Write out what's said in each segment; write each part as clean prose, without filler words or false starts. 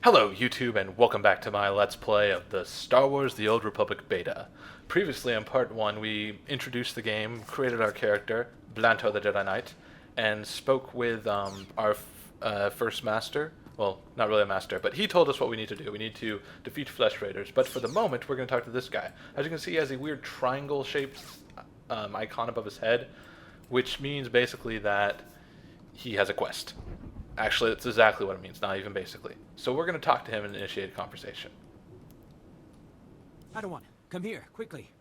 Hello, YouTube, and welcome back to my Let's Play of the Star Wars The Old Republic beta. Previously, in Part 1, we introduced the game, created our character, Blanto the Jedi Knight, and spoke with our first master. Well, not really a master, but he told us what we need to do. We need to defeat Flesh Raiders, but for the moment, we're going to talk to this guy. As you can see, he has a weird triangle-shaped icon above his head, which means basically that he has a quest. Actually, that's exactly what it means, not even basically. So we're going to talk to him and initiate a conversation. Padawan, come here, quickly.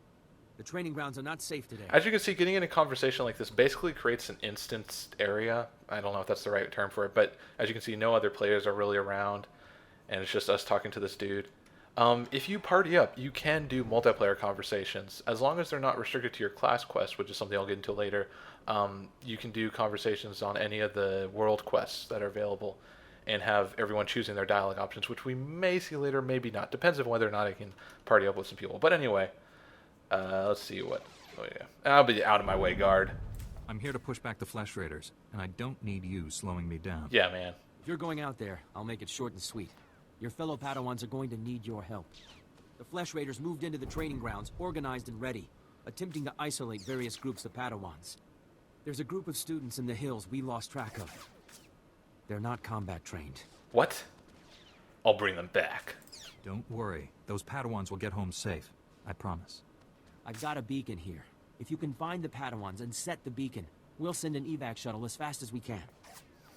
The training grounds are not safe today. As you can see, getting in a conversation like this basically creates an instanced area. I don't know if that's the right term for it, but as you can see, no other players are really around, and it's just us talking to this dude. If you party up, you can do multiplayer conversations. As long as they're not restricted to your class quest, which is something I'll get into later, you can do conversations on any of the world quests that are available and have everyone choosing their dialogue options, which we may see later, maybe not. Depends on whether or not I can party up with some people. But anyway, let's see what... Oh, yeah. I'll be out of my way, guard. I'm here to push back the Flesh Raiders, and I don't need you slowing me down. Yeah, man. If you're going out there, I'll make it short and sweet. Your fellow Padawans are going to need your help. The Flesh Raiders moved into the training grounds, organized and ready, attempting to isolate various groups of Padawans. There's a group of students in the hills we lost track of. They're not combat trained. What? I'll bring them back. Don't worry. Those Padawans will get home safe. I promise. I've got a beacon here. If you can find the Padawans and set the beacon, we'll send an evac shuttle as fast as we can.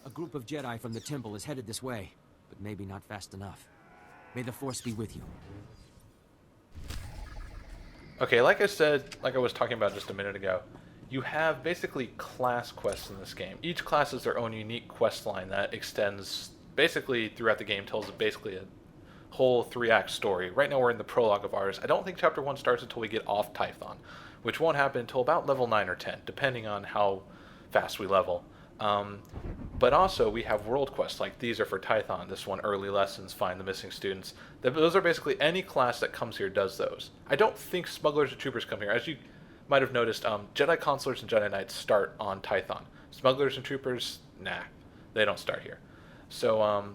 A group of Jedi from the temple is headed this way, but maybe not fast enough. May the Force be with you. Okay, like I said, like I was talking about just a minute ago, you have basically class quests in this game. Each class has their own unique quest line that extends basically throughout the game, tells basically a whole 3-act story. Right now we're in the prologue of ours. I don't think Chapter 1 starts until we get off Tython, which won't happen until about level 9 or 10, depending on how fast we level. But also we have world quests, like these are for Tython. This one, early lessons, find the missing students. Those are basically any class that comes here does those. I don't think smugglers or troopers come here. As you might have noticed, Jedi consulars and Jedi Knights start on Tython. Smugglers and troopers, nah, they don't start here. So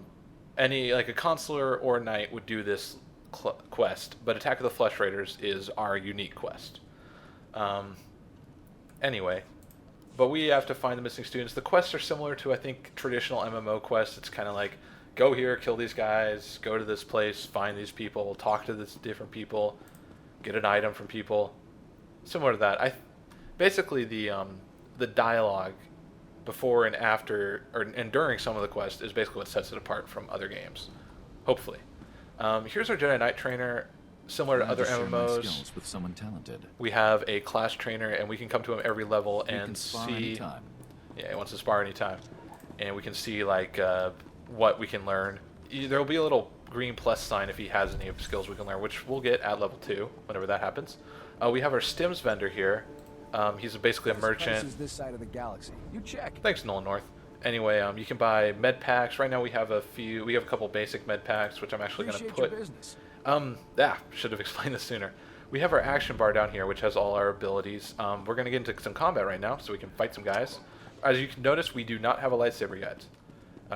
any, like a consular or a knight would do this quest, but Attack of the Flesh Raiders is our unique quest. Anyway, but we have to find the missing students. The quests are similar to, I think, traditional MMO quests. It's kind of like, go here, kill these guys, go to this place, find these people, talk to these different people, get an item from people. Similar to that. Basically the dialogue before and after, and during some of the quests is basically what sets it apart from other games. Hopefully. Here's our Jedi Knight trainer. Similar to other MMOs, with someone talented. we have a class trainer, and we can come to him every level and see. Anytime. Yeah, he wants to spar anytime, and we can see like what we can learn. There will be a little green plus sign if he has any skills we can learn, which we'll get at level 2 whenever that happens. We have our stims vendor here. He's basically a merchant. This is this side of the galaxy. You check. Thanks, Nolan North. Anyway, you can buy med packs. Right now we have a few. We have a couple basic med packs, which I'm actually going to Appreciate put. your business. Should have explained this sooner. We have our action bar down here, which has all our abilities. We're going to get into some combat right now, so we can fight some guys. As you can notice, we do not have a lightsaber yet.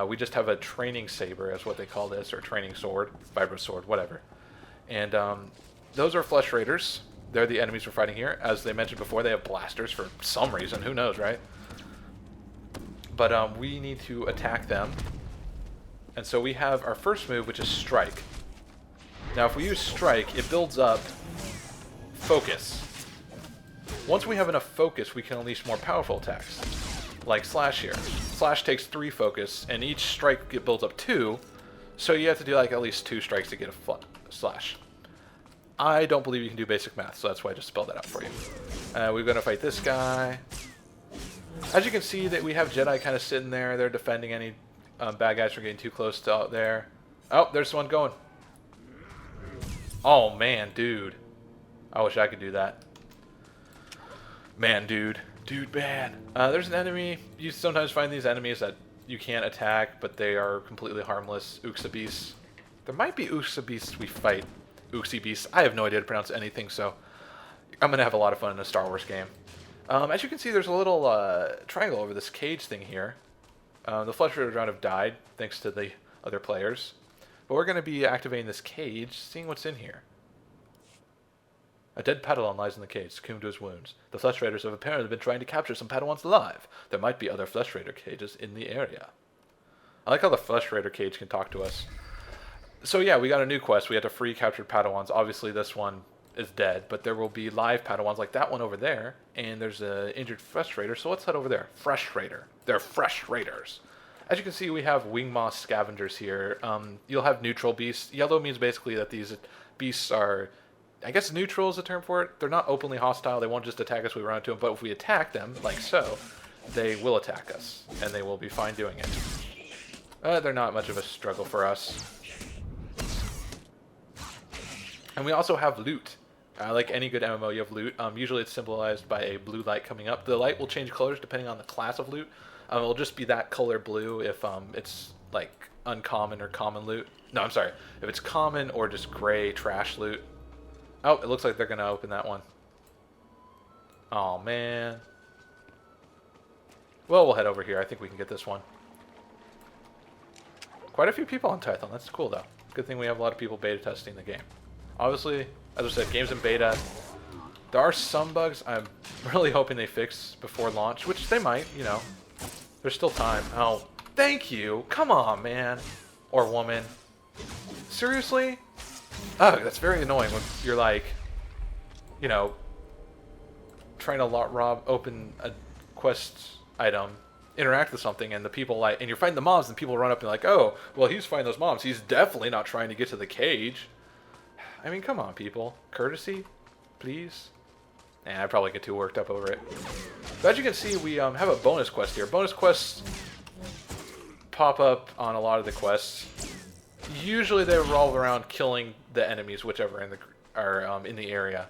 We just have a training saber, is what they call this, or training sword, vibro sword, whatever. And those are Flesh Raiders. They're the enemies we're fighting here. As they mentioned before, they have blasters for some reason. Who knows, right? But we need to attack them. And so we have our first move, which is Strike. Now, if we use Strike, it builds up Focus. Once we have enough Focus, we can unleash more powerful attacks, like Slash here. Slash takes 3 Focus, and each Strike builds up 2, so you have to do like at least 2 strikes to get a Slash. I don't believe you can do basic math, so that's why I just spelled that out for you. We're going to fight this guy. As you can see, that we have Jedi kind of sitting there. They're defending any bad guys from getting too close to out there. Oh, there's one going. Oh, man, dude. I wish I could do that. Man, dude. Dude, man. There's an enemy. You sometimes find these enemies that you can't attack, but they are completely harmless. Uxabis. There might be Uxabis we fight. Uxabis. I have no idea to pronounce anything, so I'm going to have a lot of fun in a Star Wars game. As you can see, there's a little triangle over this cage thing here. The Flesh Raiders have died, thanks to the other players. But we're going to be activating this cage, seeing what's in here. A dead Padawan lies in the cage, succumbed to his wounds. The Flesh Raiders have apparently been trying to capture some Padawans alive. There might be other Flesh Raider cages in the area. I like how the Flesh Raider cage can talk to us. So yeah, we got a new quest. We had to free captured Padawans. Obviously this one is dead, but there will be live Padawans like that one over there. And there's an injured Flesh Raider, so let's head over there. Fresh Raider. They're Fresh Raiders. As you can see, we have wing moss scavengers here. You'll have neutral beasts. Yellow means basically that these beasts are, I guess neutral is the term for it. They're not openly hostile. They won't just attack us when we run into them. But if we attack them, like so, they will attack us. And they will be fine doing it. They're not much of a struggle for us. And we also have loot. Like any good MMO, you have loot. Usually it's symbolized by a blue light coming up. The light will change colors depending on the class of loot. It'll just be that color blue if it's like uncommon or common loot. No, I'm sorry. If it's common or just gray trash loot. Oh, it looks like they're going to open that one. Oh, man. Well, we'll head over here. I think we can get this one. Quite a few people on Tython. That's cool, though. Good thing we have a lot of people beta testing the game. Obviously, as I said, game's in beta. There are some bugs I'm really hoping they fix before launch, which they might, you know. There's still time. Oh, thank you. Come on, man. Or woman. Seriously? Oh, that's very annoying when you're like, you know, trying to open a quest item, interact with something, and the people like, and you're fighting the mobs, and people run up and like, oh, well, he's fighting those mobs. He's definitely not trying to get to the cage. I mean, come on, people. Courtesy, please. I'd probably get too worked up over it. But as you can see, we have a bonus quest here. Bonus quests pop up on a lot of the quests. Usually they revolve around killing the enemies, whichever are in the area.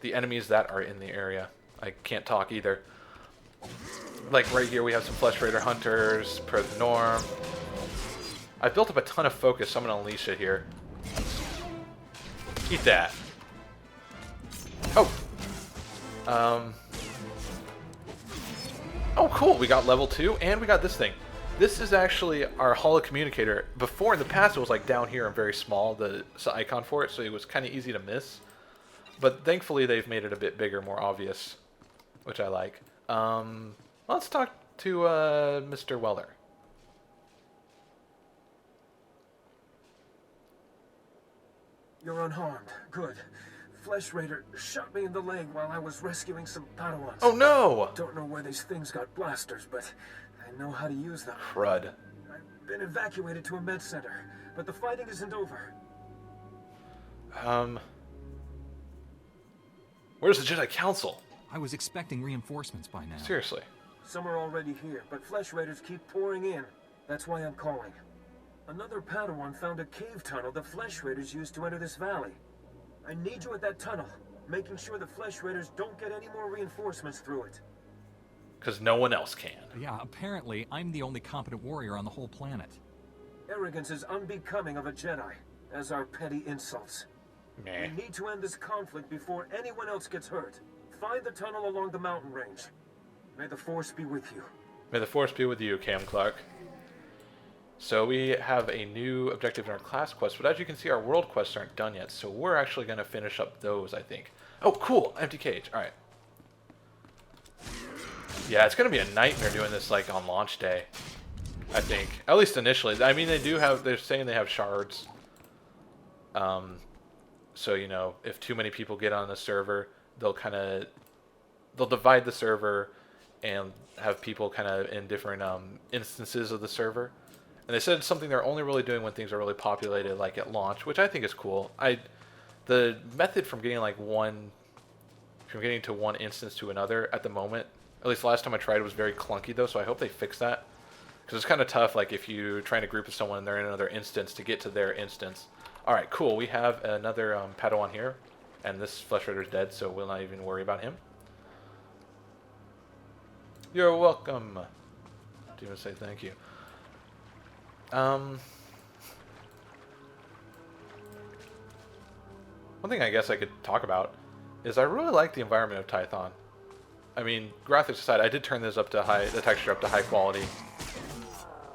The enemies that are in the area. I can't talk either. Like right here, we have some Flesh Raider hunters, per the norm. I built up a ton of focus, so I'm gonna unleash it here. Eat that. Oh. Oh, cool. We got level 2, and we got this thing. This is actually our holo communicator. Before, in the past, it was like down here and very small, the icon for it, so it was kind of easy to miss. But thankfully, they've made it a bit bigger, more obvious, which I like. Let's talk to Mr. Weller. You're unharmed. Good. Flesh Raider shot me in the leg while I was rescuing some Padawans. Oh no! Don't know where these things got blasters, but I know how to use them. Crud. I've been evacuated to a med center, but the fighting isn't over. Where's the Jedi Council? I was expecting reinforcements by now. Seriously. Some are already here, but Flesh Raiders keep pouring in. That's why I'm calling. Another Padawan found a cave tunnel the Flesh Raiders used to enter this valley. I need you at that tunnel, making sure the Flesh Raiders don't get any more reinforcements through it. Because no one else can. Yeah, apparently I'm the only competent warrior on the whole planet. Arrogance is unbecoming of a Jedi, as are petty insults. Meh. We need to end this conflict before anyone else gets hurt. Find the tunnel along the mountain range. May the Force be with you. May the Force be with you, Cam Clark. So we have a new objective in our class quest, but as you can see, our world quests aren't done yet, so we're actually going to finish up those, I think. Oh, cool! Empty cage. Alright. Yeah, it's going to be a nightmare doing this, like, on launch day. I think. At least initially. I mean, they're saying they have shards. So, you know, if too many people get on the server, they'll divide the server and have people kind of in different instances of the server. And they said it's something they're only really doing when things are really populated, like at launch, which I think is cool. The method from getting to one instance to another at the moment, at least last time I tried, it was very clunky though, so I hope they fix that. Because it's kind of tough, like if you're trying to group with someone and they're in another instance to get to their instance. Alright, cool. We have another Padawan here, and this Flesh Raider's dead, so we'll not even worry about him. You're welcome. Do you want to say thank you? One thing I guess I could talk about is I really like the environment of Tython. I mean, graphics aside, I did turn this up to the texture up to high quality.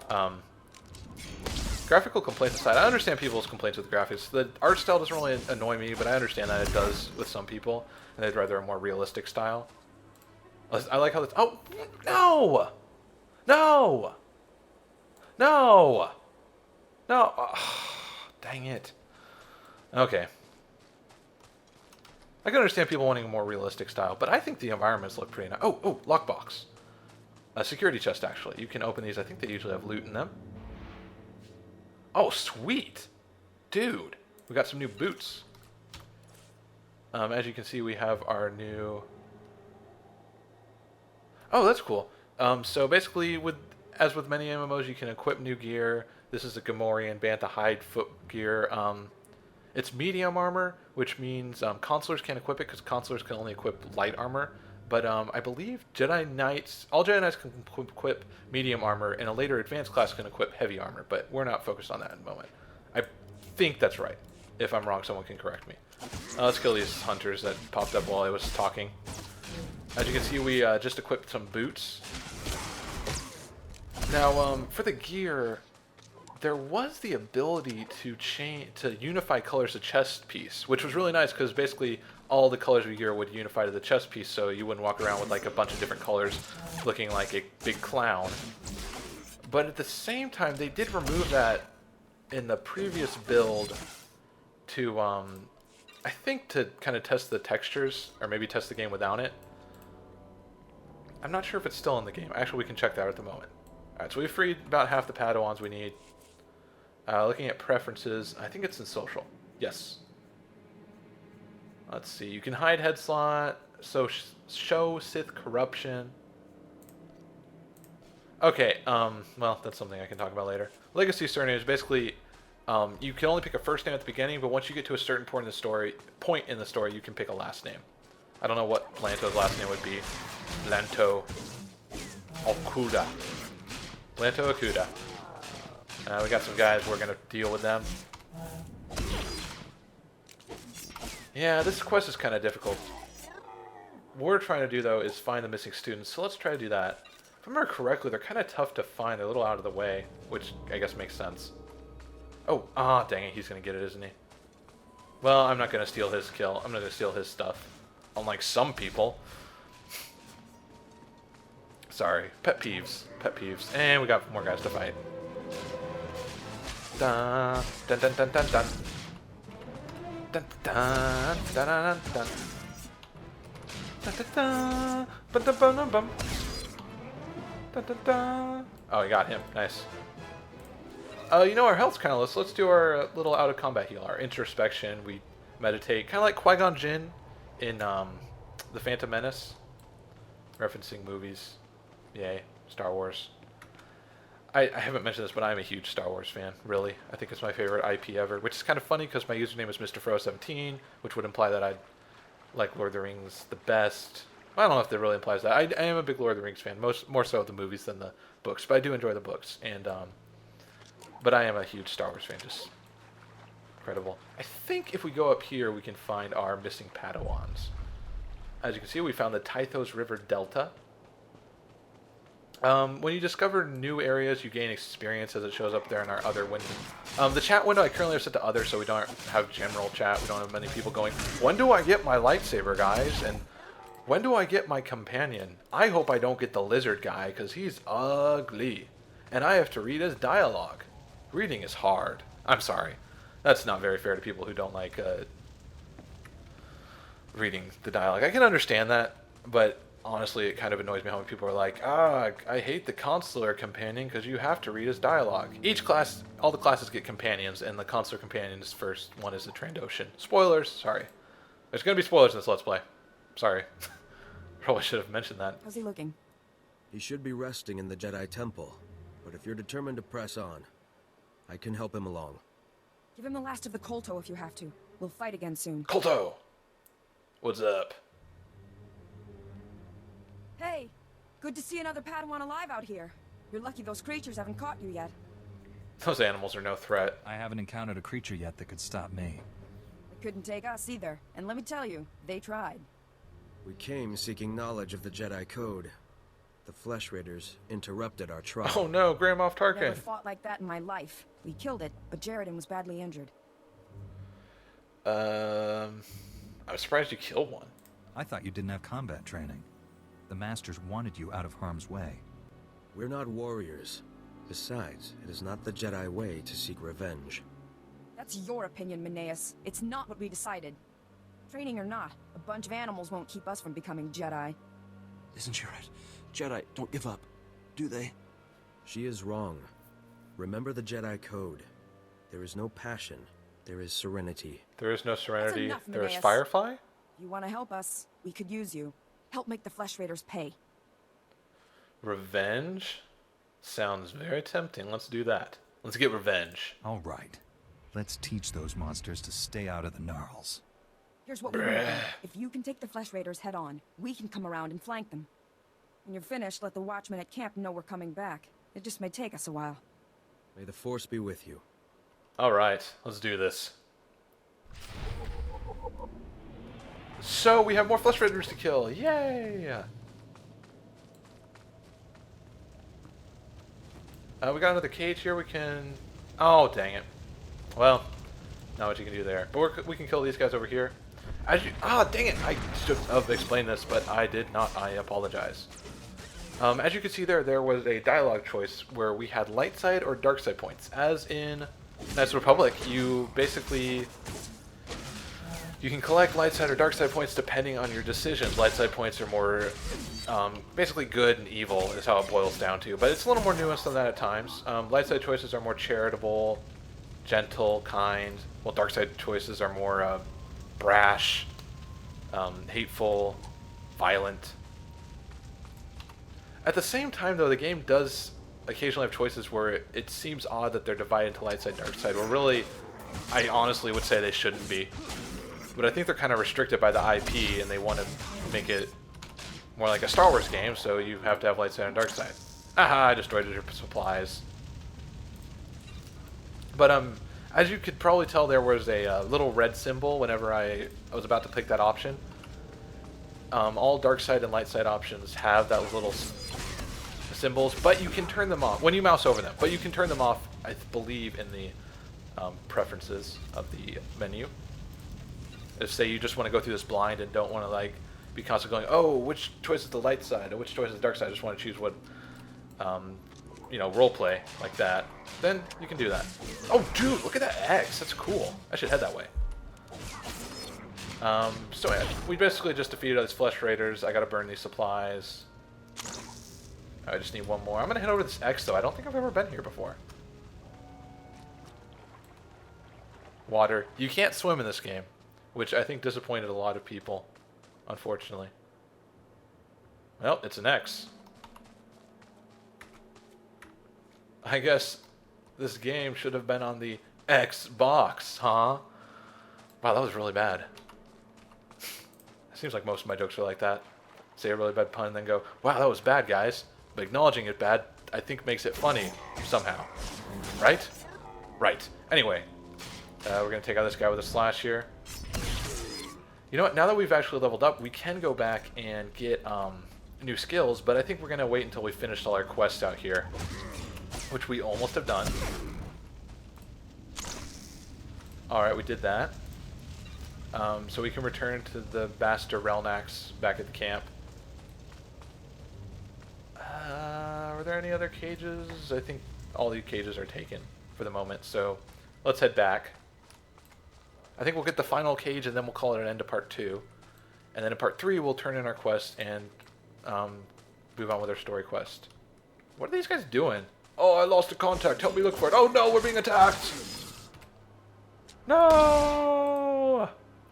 Because graphical complaints aside, I understand people's complaints with the graphics. The art style doesn't really annoy me, but I understand that it does with some people, and they'd rather a more realistic style. I like how this... Oh, no! No! No! No! Oh, dang it. Okay. I can understand people wanting a more realistic style, but I think the environments look pretty nice. Oh, lockbox. A security chest, actually. You can open these. I think they usually have loot in them. Oh, sweet! Dude, we got some new boots. As you can see, we have our new... Oh, that's cool. So basically, as with many MMOs, you can equip new gear. This is a Gamorrean Bantha hide foot gear. It's medium armor, which means consulars can't equip it because consulars can only equip light armor. But I believe Jedi Knights, all Jedi Knights can equip medium armor, and a later advanced class can equip heavy armor. But we're not focused on that in the moment. I think that's right. If I'm wrong, someone can correct me. Let's kill these hunters that popped up while I was talking. As you can see, we just equipped some boots. Now, for the gear, there was the ability to unify colors to chest piece, which was really nice because basically all the colors of your gear would unify to the chest piece, so you wouldn't walk around with like a bunch of different colors looking like a big clown. But at the same time, they did remove that in the previous build to, I think to kind of test the textures, or maybe test the game without it. I'm not sure if it's still in the game. Actually, we can check that at the moment. Alright, so we freed about half the Padawans we need. Looking at preferences, I think it's in social. Yes. Let's see. You can hide head slot, so show Sith corruption. Okay, well, that's something I can talk about later. Legacy surname is basically, you can only pick a first name at the beginning, but once you get to a certain point in the story, you can pick a last name. I don't know what Lanto's last name would be. Lanto Okuda. Lanto Okuda. We got some guys, we're gonna deal with them. Yeah, this quest is kind of difficult. What we're trying to do, though, is find the missing students, so let's try to do that. If I remember correctly, they're kind of tough to find. They're a little out of the way, which I guess makes sense. Oh, dang it, he's gonna get it, isn't he? Well, I'm not gonna steal his kill. I'm not gonna steal his stuff. Unlike some people. Sorry. Pet peeves. Pet peeves. And we got more guys to fight. Dun, dun, dun, dun, dun, dun. Dun, dun, dun, dun, dun. Dun, dun, dun. Bum, bum, bum, bum. Dun, dun, dun. Oh, we got him. Nice. You know, our health's kind of low, so let's do our little out-of-combat heal. Our introspection. We meditate. Kind of like Qui-Gon Jinn in The Phantom Menace. Referencing movies. Yay. Star Wars. I haven't mentioned this, but I'm a huge Star Wars fan, really. I think it's my favorite IP ever, which is kind of funny because my username is Mr. Fro17, which would imply that I like Lord of the Rings the best. I don't know if that really implies that. I am a big Lord of the Rings fan, more so of the movies than the books, but I do enjoy the books. And but I am a huge Star Wars fan, just incredible. I think if we go up here, we can find our missing Padawans. As you can see, we found the Tythos River Delta. When you discover new areas, you gain experience as it shows up there in our other window. The chat window I currently have set to other, so we don't have general chat. We don't have many people going, when do I get my lightsaber, guys? And when do I get my companion? I hope I don't get the lizard guy, because he's ugly. And I have to read his dialogue. Reading is hard. I'm sorry. That's not very fair to people who don't like reading the dialogue. I can understand that, but honestly, it kind of annoys me how many people are like, I hate the consular companion because you have to read his dialogue. Each class, all the classes get companions, and the consular companion's first one is the Trandoshan. Spoilers, sorry. There's going to be spoilers in this Let's Play. Sorry. Probably should have mentioned that. How's he looking? He should be resting in the Jedi Temple, but if you're determined to press on, I can help him along. Give him the last of the Kolto if you have to. We'll fight again soon. Kolto! What's up? Hey! Good to see another Padawan alive out here. You're lucky those creatures haven't caught you yet. Those animals are no threat. I haven't encountered a creature yet that could stop me. They couldn't take us either. And let me tell you, they tried. We came seeking knowledge of the Jedi Code. The Flesh Raiders interrupted our trial. Oh no, Grand Moff Never Tarkin. fought like that in my life. We killed it, but Jaredin was badly injured. I'm surprised you killed one. I thought you didn't have combat training. The Masters wanted you out of harm's way. We're not warriors. Besides, it is not the Jedi way to seek revenge. That's your opinion, Meneas. It's not what we decided. Training or not, a bunch of animals won't keep us from becoming Jedi. Isn't she right? Jedi don't give up, do they? She is wrong. Remember the Jedi Code. There is no passion. There is serenity. There is no serenity. enough, There is Meneas. Firefly? If you want to help us, we could use you. Help make the Flesh Raiders pay. Revenge? Sounds very tempting. Let's do that. Let's get revenge. All right. Let's teach those monsters to stay out of the gnarls. Here's what we want. If you can take the Flesh Raiders head on, we can come around and flank them. When you're finished, let the watchmen at camp know we're coming back. It just may take us a while. May the Force be with you. Alright, let's do this. So, we have more Flesh Raiders to kill. Yay! We got another cage here we can... Oh, dang it. Well, not what you can do there. But we can kill these guys over here. As you... Ah, dang it! I should have explained this, but I did not. I apologize. As you can see there was a dialogue choice where we had light side or dark side points. As in Knights of the Republic, you basically... You can collect light side or dark side points depending on your decisions. Light side points are more basically good and evil is how it boils down to. But it's a little more nuanced than that at times. Light side choices are more charitable, gentle, kind. While dark side choices are more brash, hateful, violent. At the same time, though, the game does occasionally have choices where it seems odd that they're divided into light side, dark side. Well, really, I honestly would say they shouldn't be. But I think they're kind of restricted by the IP, and they want to make it more like a Star Wars game, so you have to have light side and dark side. Aha, I destroyed your supplies. But as you could probably tell, there was a little red symbol whenever I was about to pick that option. All dark side and light side options have that little symbols, but you can turn them off when you mouse over them. But you can turn them off, I believe, in the preferences of the menu. If, say, you just want to go through this blind and don't want to, like, be constantly going, oh, which choice is the light side or which choice is the dark side, I just want to choose what, you know, role play like that, then you can do that. Oh, dude, look at that X. That's cool. I should head that way. So yeah, we basically just defeated those Flesh Raiders. I gotta burn these supplies. I just need one more. I'm gonna head over to this X, though. I don't think I've ever been here before. Water. You can't swim in this game, which I think disappointed a lot of people, unfortunately. Well, it's an X. I guess this game should have been on the Xbox, huh? Wow, that was really bad. Seems like most of my jokes are like that. Say a really bad pun and then go, wow, that was bad, guys. But acknowledging it bad, I think makes it funny somehow. Right? Right. Anyway, we're going to take out this guy with a slash here. You know what? Now that we've actually leveled up, we can go back and get new skills, but I think we're going to wait until we finish all our quests out here, which we almost have done. Alright, we did that. So we can return to the Bastard Relnax back at the camp. Were there any other cages? I think all the cages are taken for the moment, so let's head back. I think we'll get the final cage and then we'll call it an end to part 2. And then in part 3 we'll turn in our quest and move on with our story quest. What are these guys doing? Oh, I lost a contact. Help me look for it. Oh no, we're being attacked! No!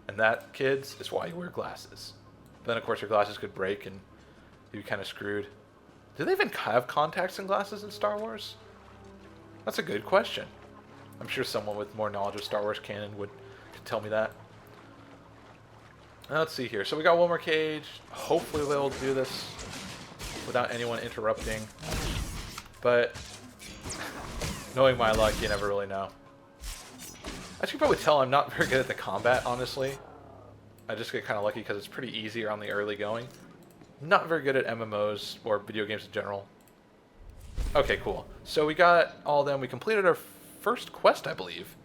And that, kids, is why you wear glasses. But then, of course, your glasses could break and you'd be kind of screwed. Do they even have contacts and glasses in Star Wars? That's a good question. I'm sure someone with more knowledge of Star Wars canon could tell me that. Now, let's see here. So we got one more cage. Hopefully we'll do this without anyone interrupting. But knowing my luck, you never really know. As you can probably tell, I'm not very good at the combat, honestly. I just get kind of lucky because it's pretty easy on the early going. not very good at MMOs or video games in general. Okay, cool. So we got all of them. We completed our first quest, I believe.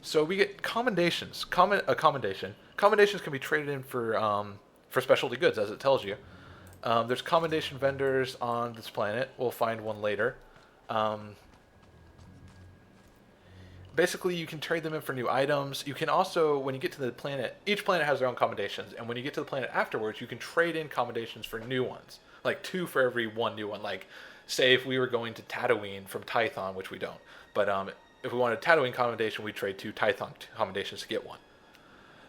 So we get commendations. Commendation. Commendations can be traded in for specialty goods, as it tells you. There's commendation vendors on this planet. We'll find one later. Basically, you can trade them in for new items. You can also, when you get to the planet, each planet has their own commendations, and when you get to the planet afterwards, you can trade in commendations for new ones. Like 2 for every 1 new one. Like, say if we were going to Tatooine from Tython, which we don't. But if we wanted Tatooine commendation, we'd trade 2 Tython commendations to get 1.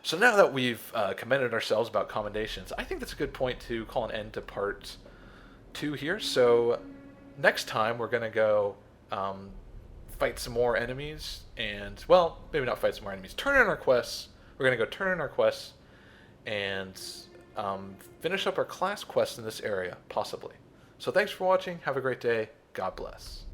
So now that we've commended ourselves about commendations, I think that's a good point to call an end to part 2 here. So next time we're going to go fight some more enemies and, well, maybe not fight some more enemies. Turn in our quests. We're going to go turn in our quests and finish up our class quests in this area, possibly. So thanks for watching. Have a great day. God bless.